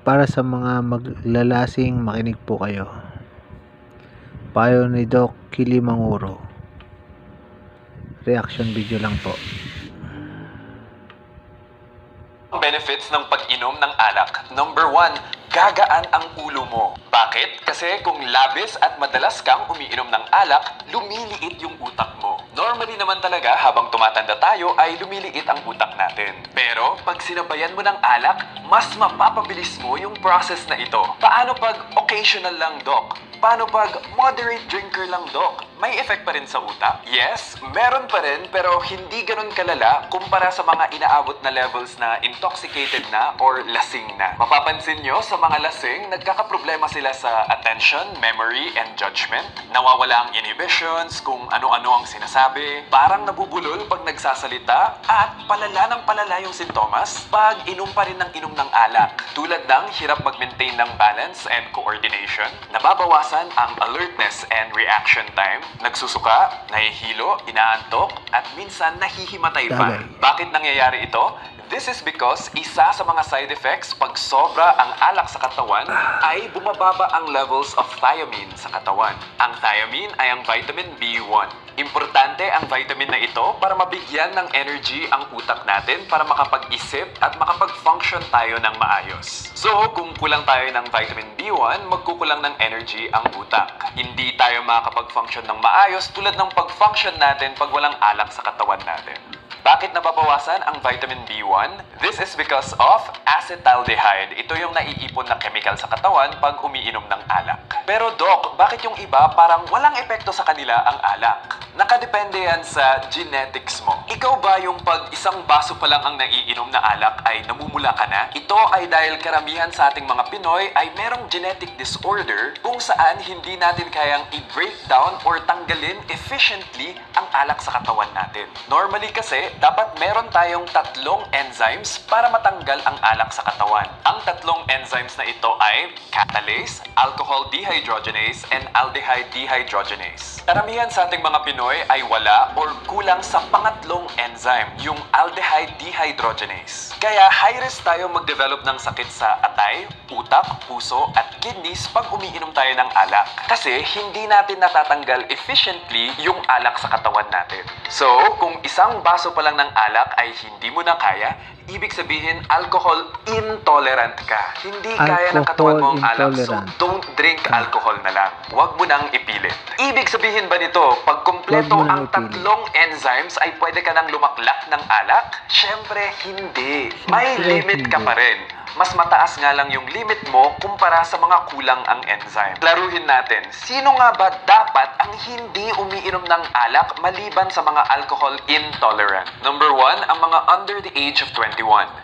Para sa mga maglalasing, makinig po kayo. Payo ni Doc Kili Manguro. Reaction video lang po. Benefits ng pag-inom ng alak. Number 1, gagaan ang ulo mo. Bakit? Kasi kung labis at madalas kang umiinom ng alak, lumiliit yung utak mo. Normally naman talaga habang tumatanda tayo ay lumiliit ang utak natin. Pero pag sinabayan mo ng alak, mas mapapabilis mo yung process na ito. Paano pag occasional lang, Doc? Paano pag moderate drinker lang, Doc? May effect pa rin sa utak? Yes, meron pa rin pero hindi ganun kalala kumpara sa mga inaabot na levels na intoxicated na or lasing na. Mapapansin nyo sa mga lasing, nagkakaproblema sila sa attention, memory, and judgment. Nawawala ang inhibitions, kung ano-ano ang sinasabi, parang nabubulol pag nagsasalita, at palala ng palala yung sintomas pag inom pa rin ng inom ng alak. Tulad ng hirap mag-maintain ng balance and coordination, nababawasan ang alertness and reaction time, nagsusuka, nahihilo, inaantok, at minsan nahihimatay pa. Bakit nangyayari ito? This is because isa sa mga side effects pag sobra ang alak sa katawan ay bumababa ang levels of thiamine sa katawan. Ang thiamine ay ang vitamin B1. Importante ang vitamin na ito para mabigyan ng energy ang utak natin para makapag-isip at makapag-function tayo ng maayos. So, kung kulang tayo ng vitamin B1, magkukulang ng energy ang utak. Hindi tayo makakapag-function ng maayos tulad ng pag-function natin pag walang alak sa katawan natin. Bakit nababawasan ang vitamin B1? This is because of acetaldehyde. Ito yung naiipon na chemical sa katawan pag umiinom ng alak. Pero Doc, bakit yung iba parang walang epekto sa kanila ang alak? Nakadepende yan sa genetics mo. Ikaw ba yung pag isang baso pa lang ang naiinom na alak ay namumula ka na? Ito ay dahil karamihan sa ating mga Pinoy ay merong genetic disorder kung saan hindi natin kayang i-break down or tanggalin efficiently ang alak sa katawan natin. Normally kasi, dapat meron tayong 3 enzymes para matanggal ang alak sa katawan. Ang 3 enzymes na ito ay catalase, alcohol dehydrogenase, and aldehyde dehydrogenase. Karamihan sa ating mga Pinoy ay wala or kulang sa pangatlong enzyme, yung aldehyde dehydrogenase. Kaya high risk tayo mag-develop ng sakit sa atay, utak, puso, at kidneys pag umiinom tayo ng alak. Kasi hindi natin natatanggal efficiently yung alak sa katawan natin. So, kung isang baso pa lang ng alak ay hindi mo na kaya, ibig sabihin alcohol intolerant ka. Hindi kaya ng katawan mo ang alak, so don't drink alcohol na lang. Huwag mo nang ipilit. Ibig sabihin ba nito, pag kumpleto ang 3 enzymes ay pwede ka nang lumaklak ng alak? Syempre, hindi. May limit ka pa rin. Mas mataas nga lang yung limit mo kumpara sa mga kulang ang enzyme. Klaruhin natin, sino nga ba dapat ang hindi umiinom ng alak maliban sa mga alcohol intolerant? Number 1, ang mga under the age of 21.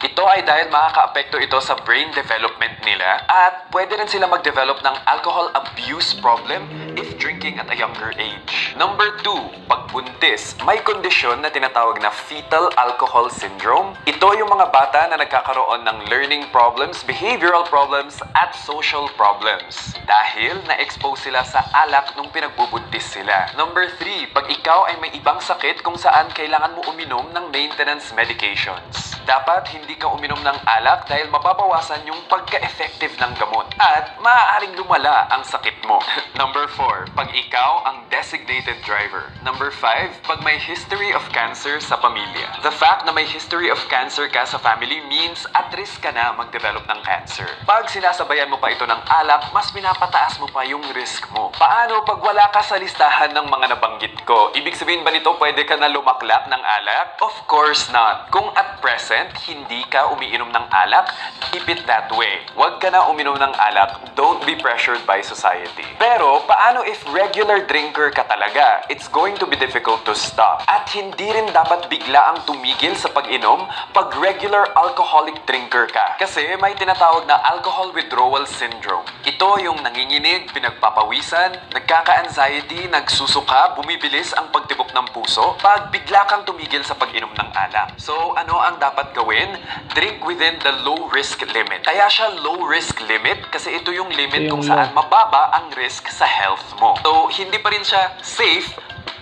Ito ay dahil makaka-apekto ito sa brain development nila at pwede rin sila mag-develop ng alcohol abuse problem if drinking at a younger age. Number 2, pagbuntis. May kondisyon na tinatawag na fetal alcohol syndrome. Ito yung mga bata na nagkakaroon ng learning problems, behavioral problems, at social problems. Dahil na-expose sila sa alak nung pinagbubuntis sila. Number 3, pag ikaw ay may ibang sakit kung saan kailangan mo uminom ng maintenance medications. Dapat hindi ka uminom ng alak dahil mababawasan yung pagka-effective ng gamot at maaaring lumala ang sakit mo. Number 4, pag ikaw ang designated driver. Number 5, pag may history of cancer sa pamilya. The fact na may history of cancer ka sa family means at risk ka na mag-develop ng cancer. Pag sinasabayan mo pa ito ng alak, mas pinapataas mo pa yung risk mo. Paano pag wala ka sa listahan ng mga nabanggit ko? Ibig sabihin ba nito pwede ka na lumaklak ng alak? Of course not. Kung at present, hindi ka umiinom ng alak, keep it that way. Huwag ka na uminom ng alak. Don't be pressured by society. Pero, paano if regular drinker ka talaga? It's going to be difficult to stop. At hindi rin dapat bigla ang tumigil sa pag-inom pag regular alcoholic drinker ka. Kasi may tinatawag na alcohol withdrawal syndrome. Ito yung nanginginig, pinagpapawisan, nagkaka-anxiety, nagsusuka, bumibilis ang pagtibok ng puso pag bigla kang tumigil sa pag-inom ng alak. So, ano ang dapat gawin? Drink within the low risk limit. Kaya siya low risk limit kasi ito yung limit kung saan mababa ang risk sa health mo. So, hindi pa rin siya safe,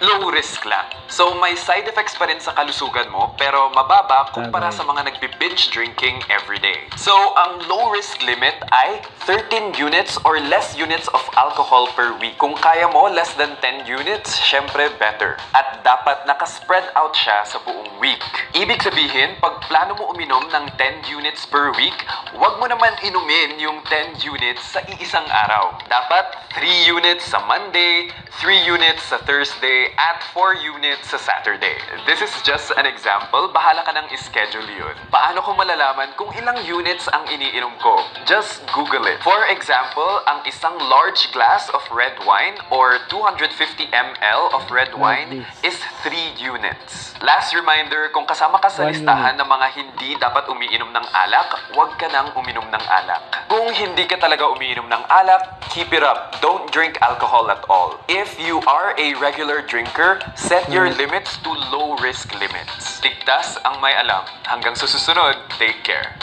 low risk lang. So may side effects pa rin sa kalusugan mo pero mababa kumpara Tama. sa mga nagbi-binge drinking everyday. So ang low risk limit ay 13 units or less units of alcohol per week. Kung kaya mo less than 10 units, syempre better. At dapat nakaspread out siya sa buong week. Ibig sabihin, pag plano mo uminom ng 10 units per week, wag mo naman inumin yung 10 units sa iisang araw. Dapat 3 units sa Monday, 3 units sa Thursday, at 4 units sa Saturday. This is just an example. Bahala ka nang ischedule yun. Paano ko malalaman kung ilang units ang iniinom ko? Just Google it. For example, ang isang large glass of red wine or 250 ml of red wine is 3 units. Last reminder, kung kasama ka sa 1 listahan ng mga hindi dapat umiinom ng alak, huwag ka nang uminom ng alak. Kung hindi ka talaga umiinom ng alak, keep it up. Don't drink alcohol at all. If you are a regular drinker, set your limits to low-risk limits. Ligtas ang may alam. Hanggang sa susunod, take care.